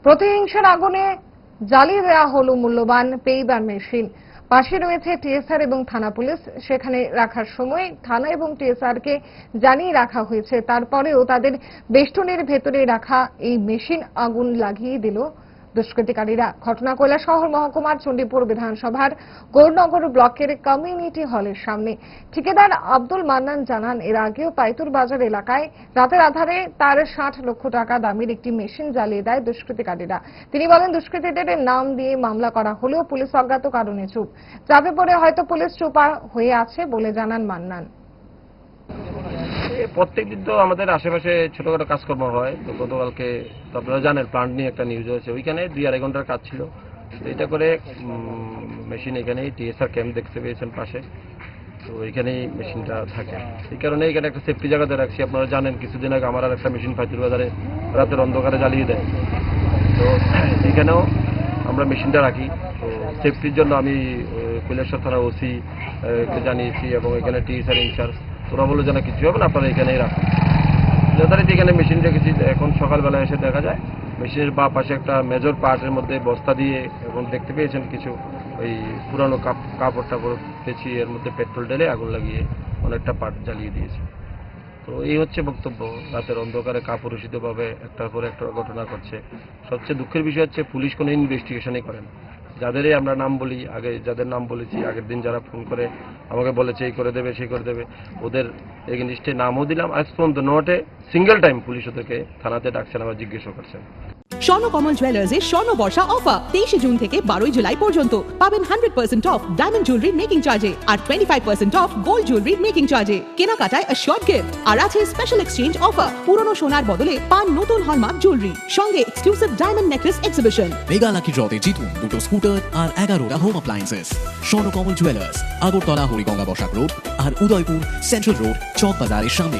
প্রতিহিংসার আগুনে জ্বালিয়ে দেওয়া হলো মূল্যবান পেইবার মেশিন। পাশে রয়েছে টিএসআর এবং থানা পুলিশ। সেখানে রাখার সময় থানা এবং টিএসআর কে জানিয়ে রাখা হয়েছে, তারপরেও তাদের বেষ্টনীর ভেতরে রাখা এই মেশিন আগুন লাগিয়ে দিল দুষ্কৃতিকারীরা। ঘটনা কৈলাসহর মহকুমার চণ্ডীপুর বিধানসভার গৌরনগর ব্লকের কমিউনিটি হলের সামনে। ঠিকাদার আব্দুল মান্নান জানান, এর আগেও পাইতুর বাজার এলাকায় রাতের আধারে তার 60 লক্ষ টাকা দামের একটি মেশিন জ্বালিয়ে দেয় দুষ্কৃতিকারীরা। তিনি বলেন, দুষ্কৃতীদের নাম দিয়ে মামলা করা হলেও পুলিশ অজ্ঞাত কারণে চুপ। চাপে পড়ে হয়তো পুলিশ চুপ হয়ে আছে বলে জানান মান্নান। প্রত্যেকদিন তো আমাদের আশেপাশে ছোটখাটো কাজকর্ম হয়। তো গতকালকে আপনারা জানেন প্লান্ট নিয়ে একটা নিউজ হয়েছে, ওইখানে 2-2.5 ঘন্টার কাজ ছিল। তো এটা করে মেশিন এখানেই টিএসআর ক্যাম্প দেখতে পেয়েছেন পাশে, তো ওইখানেই মেশিনটা থাকে। এই কারণে এখানে একটা সেফটি জায়গাতে রাখছি। আপনারা জানেন কিছুদিন আগে আমার আর একটা মেশিন পাইতুর বাজারে রাতের অন্ধকারে জ্বালিয়ে দেয়। তো এখানেও আমরা মেশিনটা রাখি। তো সেফটির জন্য আমি কৈলাসহর থানার ওসি কে জানিয়েছি এবং এখানে টিএসআর ইনচার্জ, ওরা বলে যেন কিছু হবে না, আপনারা এখানেই রাখুন। যথারীতি এখানে মেশিন রেখেছি। এখন সকালবেলা এসে দেখা যায় মেশিনের বা পাশে একটা মেজর পার্টের মধ্যে বস্তা দিয়ে, এবং দেখতে পেয়েছেন কিছু ওই পুরানো কাপড় টাপড় পেঁচিয়ে এর মধ্যে পেট্রোল ঢেলে আগুন লাগিয়ে অনেকটা পার্ট জ্বালিয়ে দিয়েছে। তো এই হচ্ছে বক্তব্য। রাতের অন্ধকারে কাপুরুষিতভাবে একটার পর একটা ঘটনা করছে। সবচেয়ে দুঃখের বিষয় হচ্ছে পুলিশ কোনো ইনভেস্টিগেশনই করে না। যাদেরই আমরা নাম বলি, আগে যাদের নাম বলেছি, আগের দিন যারা ফোন করে আমাকে বলেছে এই করে দেবে সেই করে দেবে, ওদের এগেইনস্টে নামও দিলাম। আজ পর্যন্ত নটে সিঙ্গেল টাইম পুলিশ ওদেরকে থানাতে ডাকছেন, আবার জিজ্ঞাসা করছেন। স্বর্ণকমল জুয়েলার্স এর স্বর্ণ বর্ষা অফার 23 জুন থেকে 12 জুলাই পর্যন্ত পাবেন 100% অফ ডায়মন্ড জুয়েলারি মেকিং চার্জে আর 25% অফ গোল্ড জুয়েলারি মেকিং চার্জে। কেনাকাটায় অ্যাশিওরড গিফট আর আছে স্পেশাল এক্সচেঞ্জ অফার। পুরনো সোনার বদলে পান নতুন হলমার্ক জুয়েলারি, সঙ্গে exclusive diamond necklace exhibition. Mega lucky ড্রতে জিতুন দুটো স্কুটার আর 11টা home appliances. Swarnakamal jewellers, Agartala Hariganga Basak road আর উদয়পুর সেন্ট্রাল রোড চক বাজারের সামনে।